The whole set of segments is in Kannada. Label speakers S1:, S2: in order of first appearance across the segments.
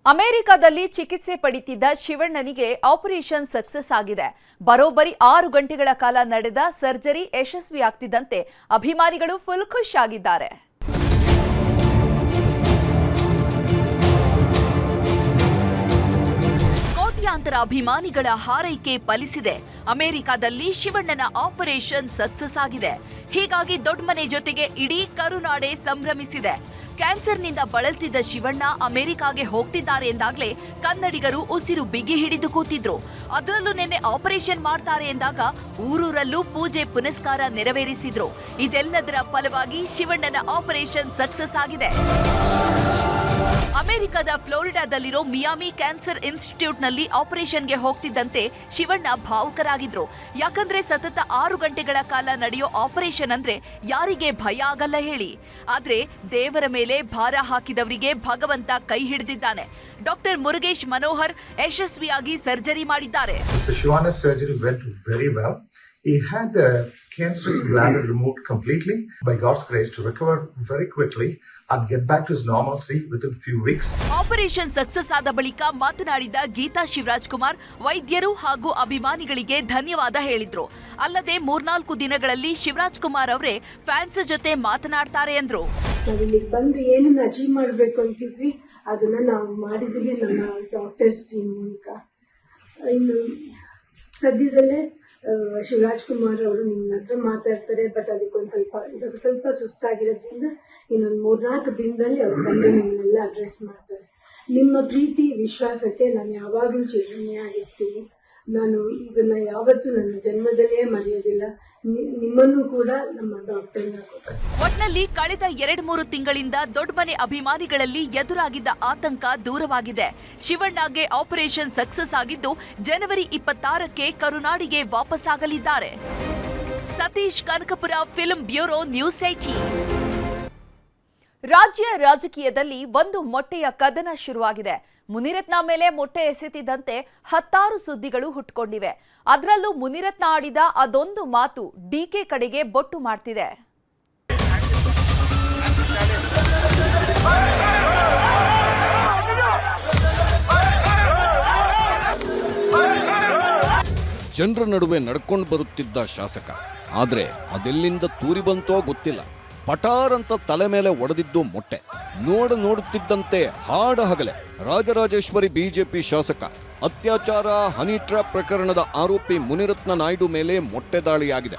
S1: ಅಮೆರಿಕದಲ್ಲಿ ಚಿಕಿತ್ಸೆ ಪಡೆಯುತ್ತಿದ್ದ ಶಿವಣ್ಣನಿಗೆ ಆಪರೇಷನ್ ಸಕ್ಸಸ್ ಆಗಿದೆ. ಬರೋಬ್ಬರಿ 6 ಗಂಟೆಗಳ ಕಾಲ ನಡೆದ ಸರ್ಜರಿ ಯಶಸ್ವಿಯಾಗ್ತಿದ್ದಂತೆ ಅಭಿಮಾನಿಗಳು ಫುಲ್ ಖುಷ್ ಆಗಿದ್ದಾರೆ. ಕೋಟ್ಯಾಂತರ ಅಭಿಮಾನಿಗಳ ಹಾರೈಕೆ ಫಲಿಸಿದೆ. ಅಮೆರಿಕದಲ್ಲಿ ಶಿವಣ್ಣನ ಆಪರೇಷನ್ ಸಕ್ಸಸ್ ಆಗಿದೆ. ಹೀಗಾಗಿ ದೊಡ್ಡಮನೆ ಜೊತೆಗೆ ಇಡೀ ಕರುನಾಡೆ ಸಂಭ್ರಮಿಸಿದೆ. ಕ್ಯಾನ್ಸರ್ನಿಂದ ಬಳಲ್ತಿದ್ದ ಶಿವಣ್ಣ ಅಮೆರಿಕಾಗೆ ಹೋಗ್ತಿದ್ದಾರೆ ಎಂದಾಗಲೇ ಕನ್ನಡಿಗರು ಉಸಿರು ಬಿಗಿ ಹಿಡಿದು ಕೂತಿದ್ರು. ಅದರಲ್ಲೂ ನಿನ್ನೆ ಆಪರೇಷನ್ ಮಾಡ್ತಾರೆ ಎಂದಾಗ ಊರೂರಲ್ಲೂ ಪೂಜೆ ಪುನಸ್ಕಾರ ನೆರವೇರಿಸಿದ್ರು. ಇದೆಲ್ಲದರ ಫಲವಾಗಿ ಶಿವಣ್ಣನ ಆಪರೇಷನ್ ಸಕ್ಸಸ್ ಆಗಿದೆ. ಅಮೆರಿಕದ ಫ್ಲೋರಿಡಾದಲ್ಲಿರೋ ಮಿಯಾಮಿ ಕ್ಯಾನ್ಸರ್ ಇನ್ಸ್ಟಿಟ್ಯೂಟ್ನಲ್ಲಿ ಆಪರೇಷನ್ಗೆ ಹೋಗ್ತಿದ್ದಂತೆ ಶಿವಣ್ಣ ಭಾವುಕರಾಗಿದ್ರು. ಯಾಕಂದ್ರೆ ಸತತ 6 ಗಂಟೆಗಳ ಕಾಲ ನಡೆಯೋ ಆಪರೇಷನ್ ಅಂದ್ರೆ ಯಾರಿಗೆ ಭಯ ಆಗಲ್ಲ ಹೇಳಿ. ಆದ್ರೆ ದೇವರ ಮೇಲೆ ಭಾರ ಹಾಕಿದವರಿಗೆ ಭಗವಂತ ಕೈ ಹಿಡಿದಿದ್ದಾನೆ. ಡಾಕ್ಟರ್ ಮುರುಗೇಶ್ ಮನೋಹರ್ ಯಶಸ್ವಿಯಾಗಿ ಸರ್ಜರಿ ಮಾಡಿದ್ದಾರೆ.
S2: He had the cancerous bladder removed completely by God's grace to recover very quickly and get back to his normalcy within few weeks.
S1: Operation success ಆದ ಬಳಿಕ ಮಾತನಾಡಿದ ಗೀತಾ ಶಿವರಾಜ್ ಕುಮಾರ್ ವೈದ್ಯರು ಹಾಗೂ ಅಭಿಮಾನಿಗಳಿಗೆ ಧನ್ಯವಾದ ಹೇಳಿದ್ರು. ಅಲ್ಲದೆ 3-4 ದಿನಗಳಲ್ಲಿ ಶಿವರಾಜ್ ಕುಮಾರ್ ಅವರೇ ಫ್ಯಾನ್ಸ್ ಜೊತೆ ಮಾತನಾಡ್ತಾರೆ ಎಂದ್ರು.
S3: ನಾವಿಲ್ಲಿ ಬಂದು ಏನನ್ನ ಅಚೀವ್ ಮಾಡಬೇಕು ಅಂತಿದ್ವಿ ಅದನ್ನ ನಾವು ಮಾಡಿದ್ವಿ ನಮ್ಮ ಡಾಕ್ಟರ್ಸ್ ಟೀಮ್ ಮೂಲಕ. ಇನ್ನು ಸದ್ಯದಲ್ಲೇ ಶಿವರಾಜ್ ಕುಮಾರ್ ಅವರು ನಿಮ್ಮ ಹತ್ರ ಮಾತಾಡ್ತಾರೆ. ಬಟ್ ಅದಕ್ಕೊಂದು ಸ್ವಲ್ಪ ಸುಸ್ತಾಗಿರೋದ್ರಿಂದ ಇನ್ನೊಂದು 3-4 ದಿನದಲ್ಲಿ ಅವ್ರು ಬಂದು ನಿಮ್ಮನ್ನೆಲ್ಲ ಅಡ್ರೆಸ್ ಮಾಡ್ತಾರೆ. ನಿಮ್ಮ ಪ್ರೀತಿ ವಿಶ್ವಾಸಕ್ಕೆ ನಾನು ಯಾವಾಗಲೂ ಚಿರಋಣಿಯಾಗಿರ್ತೀನಿ. ನಾನು ಇದನ್ನ ಯಾವತ್ತೂ ನನ್ನ ಜನ್ಮದಲ್ಲೇ ಮರೆಯೋದಿಲ್ಲ. ನಿಮ್ಮನ್ನು ಕೂಡ ನಮ್ಮ ಡಾಕ್ಟರ್ನ
S1: ಒಟ್ನಲ್ಲಿ ಕಳೆದ 2-3 ತಿಂಗಳಿಂದ ದೊಡ್ಡಮನೆ ಅಭಿಮಾನಿಗಳಲ್ಲಿ ಎದುರಾಗಿದ್ದ ಆತಂಕ ದೂರವಾಗಿದೆ. ಶಿವಣ್ಣಗೆ ಆಪರೇಷನ್ ಸಕ್ಸಸ್ ಆಗಿದ್ದು ಜನವರಿ 26ಕ್ಕೆ ಕರುನಾಡಿಗೆ ವಾಪಸ್ಸಾಗಲಿದ್ದಾರೆ. Satish Kanakapura, film bureau, news 18. ರಾಜ್ಯ ರಾಜಕೀಯದಲ್ಲಿ ಒಂದು ಮೊಟ್ಟೆಯ ಕದನ ಶುರುವಾಗಿದೆ. ಮುನಿರತ್ನ ಮೇಲೆ ಮೊಟ್ಟೆ ಎಸೆತಿದ್ದಂತೆ 10 ಸುದ್ದಿಗಳು ಹುಟ್ಟುಕೊಂಡಿವೆ. ಅದರಲ್ಲೂ ಮುನಿರತ್ನ ಆಡಿದ ಅದೊಂದು ಮಾತು ಡಿಕೆ ಕಡೆಗೆ ಬೊಟ್ಟು ಮಾಡ್ತಿದೆ.
S4: ಜನರ ನಡುವೆ ನಡ್ಕೊಂಡು ಬರುತ್ತಿದ್ದ ಶಾಸಕ, ಆದ್ರೆ ಅದೆಲ್ಲಿಂದ ತೂರಿ ಬಂತೋ ಗೊತ್ತಿಲ್ಲ. ಪಟಾರ್ ಅಂತ ತಲೆ ಮೇಲೆ ಒಡೆದಿದ್ದು ಮೊಟ್ಟೆ. ನೋಡುತ್ತಿದ್ದಂತೆ ಹಾಡ ಹಗಲೆ ರಾಜರಾಜೇಶ್ವರಿ ಬಿಜೆಪಿ ಶಾಸಕ ಅತ್ಯಾಚಾರ ಹನಿ ಟ್ರ್ಯಾಪ್ ಪ್ರಕರಣದ ಆರೋಪಿ ಮುನಿರತ್ನ ನಾಯ್ಡು ಮೇಲೆ ಮೊಟ್ಟೆ ದಾಳಿಯಾಗಿದೆ.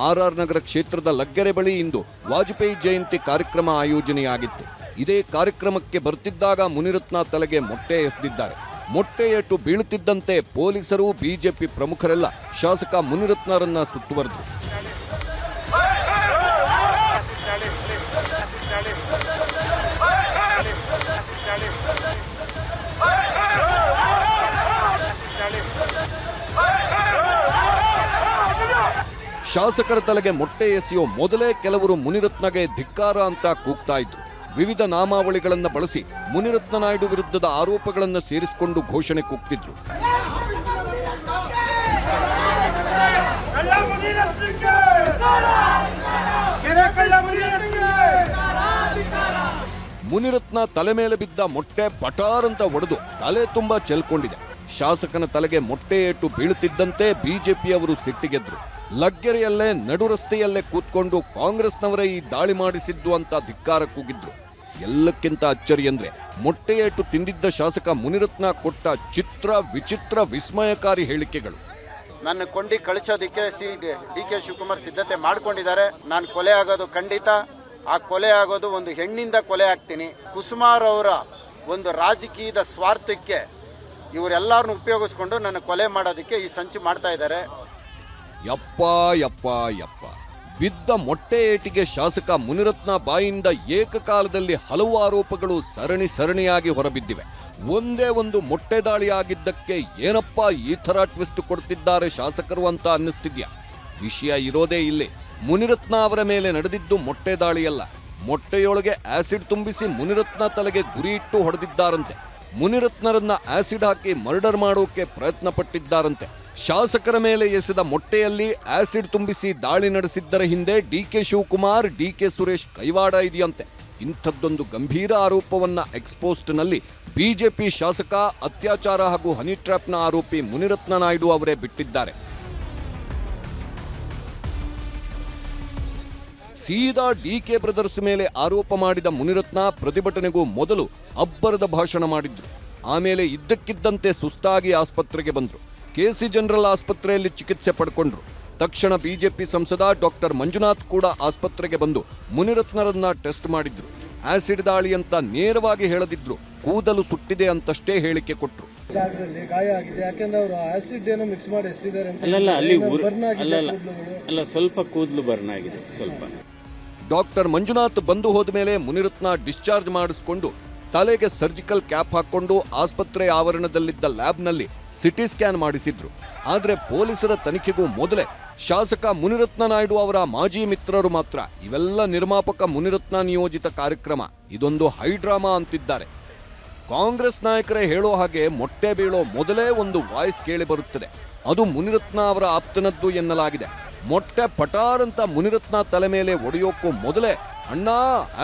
S4: ಆರ್ಆರ್ ನಗರ ಕ್ಷೇತ್ರದ ಲಗ್ಗೆರೆ ಬಳಿ ಇಂದು ವಾಜಪೇಯಿ ಜಯಂತಿ ಕಾರ್ಯಕ್ರಮ ಆಯೋಜನೆಯಾಗಿತ್ತು. ಇದೇ ಕಾರ್ಯಕ್ರಮಕ್ಕೆ ಬರುತ್ತಿದ್ದಾಗ ಮುನಿರತ್ನ ತಲೆಗೆ ಮೊಟ್ಟೆ ಎಸೆದಿದ್ದಾರೆ. ಮೊಟ್ಟೆ ಏಟು ಬೀಳುತ್ತಿದ್ದಂತೆ ಪೊಲೀಸರು ಬಿಜೆಪಿ ಪ್ರಮುಖರೆಲ್ಲ ಶಾಸಕ ಮುನಿರತ್ನರನ್ನ ಸುತ್ತುವರೆದರು. ಶಾಸಕರ ತಲೆಗೆ ಮೊಟ್ಟೆ ಎಸೆಯೋ ಮೊದಲೇ ಕೆಲವರು ಮುನಿರತ್ನಗೆ ಧಿಕ್ಕಾರ ಅಂತ ಕೂಗ್ತಾ ಇದ್ರು. ವಿವಿಧ ನಾಮಾವಳಿಗಳನ್ನು ಬಳಸಿ ಮುನಿರತ್ನ ನಾಯ್ಡು ವಿರುದ್ಧದ ಆರೋಪಗಳನ್ನು ಸೇರಿಸಿಕೊಂಡು ಘೋಷಣೆ ಕೂಗ್ತಿದ್ರು. ಮುನಿರತ್ನ ತಲೆ ಮೇಲೆ ಬಿದ್ದ ಮೊಟ್ಟೆ ಪಟಾರ್ ಅಂತ ಒಡೆದು ತಲೆ ತುಂಬಾ ಚೆಲ್ಕೊಂಡಿದೆ. ಶಾಸಕನ ತಲೆಗೆ ಮೊಟ್ಟೆ ಏಟು ಬೀಳುತ್ತಿದ್ದಂತೆ ಬಿಜೆಪಿಯವರು ಸಿಟ್ಟಿಗೆದ್ರು. ಲಗ್ಗೆರೆಯಲ್ಲೇ ನಡು ರಸ್ತೆಯಲ್ಲೇ ಕೂತ್ಕೊಂಡು ಕಾಂಗ್ರೆಸ್ನವರೇ ಈ ದಾಳಿ ಮಾಡಿಸಿದ್ದು ಅಂತ ಧಿಕ್ಕಾರ ಕೂಗಿದ್ರು. ಎಲ್ಲಕ್ಕಿಂತ ಅಚ್ಚರಿ ಅಂದ್ರೆ ಮೊಟ್ಟೆ ಏಟು ತಿಂದಿದ್ದ ಶಾಸಕ ಮುನಿರತ್ನ ಕೊಟ್ಟ ವಿಚಿತ್ರ ವಿಸ್ಮಯಕಾರಿ ಹೇಳಿಕೆಗಳು.
S5: ನನ್ನ ಕೊಂಡಿ ಕಳಿಸೋದಿಕ್ಕೆ ಡಿ.ಕೆ. ಶಿವಕುಮಾರ್ ಸಿದ್ಧತೆ ಮಾಡ್ಕೊಂಡಿದ್ದಾರೆ. ನಾನು ಕೊಲೆ ಆಗೋದು ಖಂಡಿತ. ಆ ಕೊಲೆ ಆಗೋದು ಒಂದು ಹೆಣ್ಣಿಂದ ಕೊಲೆ ಆಗ್ತೀನಿ. ಕುಸುಮಾರ್ ಅವರ ಒಂದು ರಾಜಕೀಯದ ಸ್ವಾರ್ಥಕ್ಕೆ ಇವರೆಲ್ಲರನ್ನು ಉಪಯೋಗಿಸ್ಕೊಂಡು ನನ್ನ ಕೊಲೆ ಮಾಡೋದಕ್ಕೆ ಈ ಸಂಚು ಮಾಡ್ತಾ ಇದ್ದಾರೆ.
S4: ಯಪ್ಪ ಬಿದ್ದ ಮೊಟ್ಟೆ ಏಟಿಗೆ ಶಾಸಕ ಮುನಿರತ್ನ ಬಾಯಿಂದ ಏಕಕಾಲದಲ್ಲಿ ಹಲವು ಆರೋಪಗಳು ಸರಣಿಯಾಗಿ ಹೊರಬಿದ್ದಿವೆ. ಒಂದೇ ಒಂದು ಮೊಟ್ಟೆ ದಾಳಿ ಆಗಿದ್ದಕ್ಕೆ ಏನಪ್ಪ ಈ ಥರ ಟ್ವಿಸ್ಟ್ ಕೊಡ್ತಿದ್ದಾರೆ ಶಾಸಕರು ಅಂತ ಅನ್ನಿಸ್ತಿದ್ಯಾ? ವಿಷಯ ಇರೋದೇ ಇಲ್ಲಿ. ಮುನಿರತ್ನ ಅವರ ಮೇಲೆ ನಡೆದಿದ್ದು ಮೊಟ್ಟೆ ದಾಳಿಯಲ್ಲ. ಮೊಟ್ಟೆಯೊಳಗೆ ಆಸಿಡ್ ತುಂಬಿಸಿ ಮುನಿರತ್ನ ತಲೆಗೆ ಗುರಿ ಇಟ್ಟು ಹೊಡೆದಿದ್ದಾರಂತೆ. ಮುನಿರತ್ನರನ್ನ ಆಸಿಡ್ ಹಾಕಿ ಮರ್ಡರ್ ಮಾಡೋಕೆ ಪ್ರಯತ್ನ ಪಟ್ಟಿದ್ದಾರಂತೆ. ಶಾಸಕರ ಮೇಲೆ ಎಸೆದ ಮೊಟ್ಟೆಯಲ್ಲಿ ಆಸಿಡ್ ತುಂಬಿಸಿ ದಾಳಿ ನಡೆಸಿದ್ದರ ಹಿಂದೆ ಡಿಕೆ ಶಿವಕುಮಾರ್, ಡಿಕೆ ಸುರೇಶ್ ಕೈವಾಡ ಇದೆಯಂತೆ. ಇಂಥದ್ದೊಂದು ಗಂಭೀರ ಆರೋಪವನ್ನ ಎಕ್ಸ್ಪೋಸ್ಟ್ನಲ್ಲಿ ಬಿಜೆಪಿ ಶಾಸಕ, ಅತ್ಯಾಚಾರ ಹಾಗೂ ಹನಿ ಟ್ರ್ಯಾಪ್ನ ಆರೋಪಿ ಮುನಿರತ್ನ ನಾಯ್ಡು ಅವರೇ ಬಿಟ್ಟಿದ್ದಾರೆ. ಸೀದಾ ಡಿಕೆ ಬ್ರದರ್ಸ್ ಮೇಲೆ ಆರೋಪ ಮಾಡಿದ ಮುನಿರತ್ನ ಪ್ರತಿಭಟನೆಗೂ ಮೊದಲು ಅಬ್ಬರದ ಭಾಷಣ ಮಾಡಿದ್ರು. ಆಮೇಲೆ ಇದ್ದಕ್ಕಿದ್ದಂತೆ ಸುಸ್ತಾಗಿ ಆಸ್ಪತ್ರೆಗೆ ಬಂದ್ರು. ಕೆಸಿ ಜನರಲ್ ಆಸ್ಪತ್ರೆಯಲ್ಲಿ ಚಿಕಿತ್ಸೆ ಪಡ್ಕೊಂಡ್ರು. ತಕ್ಷಣ ಬಿಜೆಪಿ ಸಂಸದ ಡಾಕ್ಟರ್ ಮಂಜುನಾಥ್ ಕೂಡ ಆಸ್ಪತ್ರೆಗೆ ಬಂದು ಮುನಿರತ್ನರನ್ನ ಟೆಸ್ಟ್ ಮಾಡಿದ್ರು. ಆಸಿಡ್ ದಾಳಿ ಅಂತ ನೇರವಾಗಿ ಹೇಳದಿದ್ರು, ಕೂದಲು ಸುಟ್ಟಿದೆ ಅಂತಷ್ಟೇ ಹೇಳಿಕೆ ಕೊಟ್ರು.
S6: ಗಾಯ ಆಗಿದೆ, ಯಾಕೆಂದ್ರೆ ಅವರು ಆಸಿಡ್ ಏನೋ ಮಿಕ್ಸ್ ಮಾಡಿ ಎಷ್ಟಿದ್ದಾರೆ ಅಂತ.
S7: ಅಲ್ಲ, ಸ್ವಲ್ಪ ಕೂದಲು ಬರ್ನ್ ಆಗಿದೆ ಸ್ವಲ್ಪ.
S4: ಡಾಕ್ಟರ್ ಮಂಜುನಾಥ್ ಬಂದು ಹೋದ ಮೇಲೆ ಮುನಿರತ್ನ ಡಿಸ್ಚಾರ್ಜ್ ಮಾಡಿಸಿಕೊಂಡು ತಲೆಗೆ ಸರ್ಜಿಕಲ್ ಕ್ಯಾಪ್ ಹಾಕೊಂಡು ಆಸ್ಪತ್ರೆ ಆವರಣದಲ್ಲಿದ್ದ ಲ್ಯಾಬ್ನಲ್ಲಿ ಸಿಟಿ ಸ್ಕ್ಯಾನ್ ಮಾಡಿಸಿದ್ರು. ಆದ್ರೆ ಪೊಲೀಸರ ತನಿಖೆಗೂ ಮೊದಲೇ ಶಾಸಕ ಮುನಿರತ್ನ ನಾಯ್ಡು ಅವರ ಮಾಜಿ ಮಿತ್ರರು ಮಾತ್ರ ಇವೆಲ್ಲ ನಿರ್ಮಾಪಕ ಮುನಿರತ್ನ ನಿಯೋಜಿತ ಕಾರ್ಯಕ್ರಮ, ಇದೊಂದು ಹೈಡ್ರಾಮಾ ಅಂತಿದ್ದಾರೆ. ಕಾಂಗ್ರೆಸ್ ನಾಯಕರೇ ಹೇಳೋ ಹಾಗೆ ಮೊಟ್ಟೆ ಬೀಳೋ ಮೊದಲೇ ಒಂದು ವಾಯ್ಸ್ ಕೇಳಿ ಬರುತ್ತದೆ. ಅದು ಮುನಿರತ್ನ ಅವರ ಆಪ್ತನದ್ದು ಎನ್ನಲಾಗಿದೆ. ಮೊಟ್ಟೆ ಪಟಾರ್ ಅಂತ ಮುನಿರತ್ನ ತಲೆ ಮೇಲೆ ಒಡೆಯೋಕ್ಕೂ ಮೊದಲೇ ಅಣ್ಣ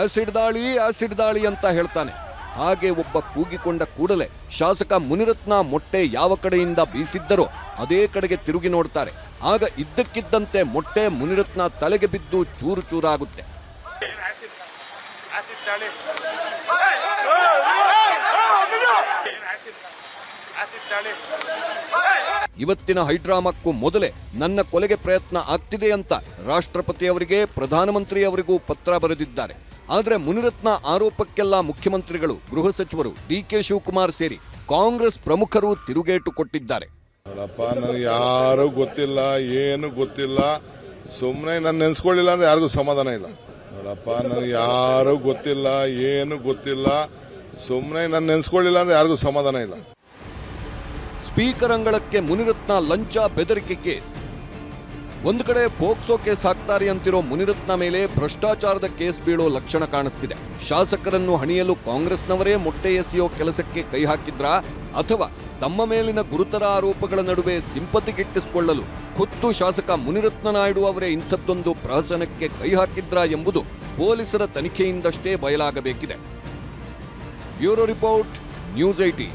S4: ಆಸಿಡ್ ದಾಳಿ ಅಂತ ಹೇಳ್ತಾನೆ. ಹಾಗೆ ಒಬ್ಬ ಕೂಗಿಕೊಂಡ ಕೂಡಲೇ ಶಾಸಕ ಮುನಿರತ್ನ ಮೊಟ್ಟೆ ಯಾವ ಕಡೆಯಿಂದ ಬೀಸಿದ್ದರೋ ಅದೇ ಕಡೆಗೆ ತಿರುಗಿ ನೋಡ್ತಾರೆ. ಆಗ ಇದ್ದಕ್ಕಿದ್ದಂತೆ ಮೊಟ್ಟೆ ಮುನಿರತ್ನ ತಲೆಗೆ ಬಿದ್ದು ಚೂರು ಚೂರಾಗುತ್ತೆ. ಇವತ್ತಿನ ಹೈಡ್ರಾಮಕ್ಕೂ ಮೊದಲೇ ನನ್ನ ಕೊಲೆಗೆ ಪ್ರಯತ್ನ ಆಗ್ತಿದೆ ಅಂತ ರಾಷ್ಟ್ರಪತಿಯವರಿಗೆ, ಪ್ರಧಾನಮಂತ್ರಿಯವರಿಗೂ ಪತ್ರ ಬರೆದಿದ್ದಾರೆ. ಆದರೆ ಮುನಿರತ್ನ ಆರೋಪಕ್ಕೆಲ್ಲ ಮುಖ್ಯಮಂತ್ರಿಗಳು, ಗೃಹ ಸಚಿವರು, ಡಿಕೆ ಶಿವಕುಮಾರ್ ಸೇರಿ ಕಾಂಗ್ರೆಸ್ ಪ್ರಮುಖರು ತಿರುಗೇಟು ಕೊಟ್ಟಿದ್ದಾರೆ.
S8: ನೋಡಪ್ಪ, ನನಗೆ ಯಾರು ಗೊತ್ತಿಲ್ಲ, ಏನು ಗೊತ್ತಿಲ್ಲ, ಸುಮ್ಮನೆ ನಾನು ನೆನ್ಸ್ಕೊಳ್ಳಿಲ್ಲ ಅಂದ್ರೆ ಯಾರಿಗೂ ಸಮಾಧಾನ ಇಲ್ಲ. ನೋಡಪ್ಪ, ನನಗೆ ಯಾರು ಗೊತ್ತಿಲ್ಲ, ಏನು ಗೊತ್ತಿಲ್ಲ, ಸುಮ್ಮನೆ ನಾನು ನೆನ್ಸ್ಕೊಳ್ಳಿಲ್ಲ ಅಂದ್ರೆ ಯಾರಿಗೂ ಸಮಾಧಾನ ಇಲ್ಲ.
S4: ಸ್ಪೀಕರ್ ಅಂಗಳಕ್ಕೆ ಮುನಿರತ್ನ ಲಂಚ ಬೆದರಿಕೆ ಕೇಸ್. ಒಂದು ಕಡೆ ಪೋಕ್ಸೋ ಕೇಸ್ ಹಾಕ್ತಾರೆ ಅಂತಿರೋ ಮುನಿರತ್ನ ಮೇಲೆ ಭ್ರಷ್ಟಾಚಾರದ ಕೇಸ್ ಬೀಳೋ ಲಕ್ಷಣ ಕಾಣಿಸ್ತಿದೆ. ಶಾಸಕರನ್ನು ಹಣಿಯಲು ಕಾಂಗ್ರೆಸ್ನವರೇ ಮೊಟ್ಟೆ ಎಸೆಯೋ ಕೆಲಸಕ್ಕೆ ಕೈ ಹಾಕಿದ್ರಾ, ಅಥವಾ ತಮ್ಮ ಮೇಲಿನ ಗುರುತರ ಆರೋಪಗಳ ನಡುವೆ ಸಿಂಪತಿಗಿಟ್ಟಿಸಿಕೊಳ್ಳಲು ಖುದ್ದು ಶಾಸಕ ಮುನಿರತ್ನ ನಾಯ್ಡು ಅವರೇ ಇಂಥದ್ದೊಂದು ಪ್ರಹಸನಕ್ಕೆ ಕೈ ಹಾಕಿದ್ರಾ ಎಂಬುದು ಪೊಲೀಸರ ತನಿಖೆಯಿಂದಷ್ಟೇ ಬಯಲಾಗಬೇಕಿದೆ. Bureau report, news 18.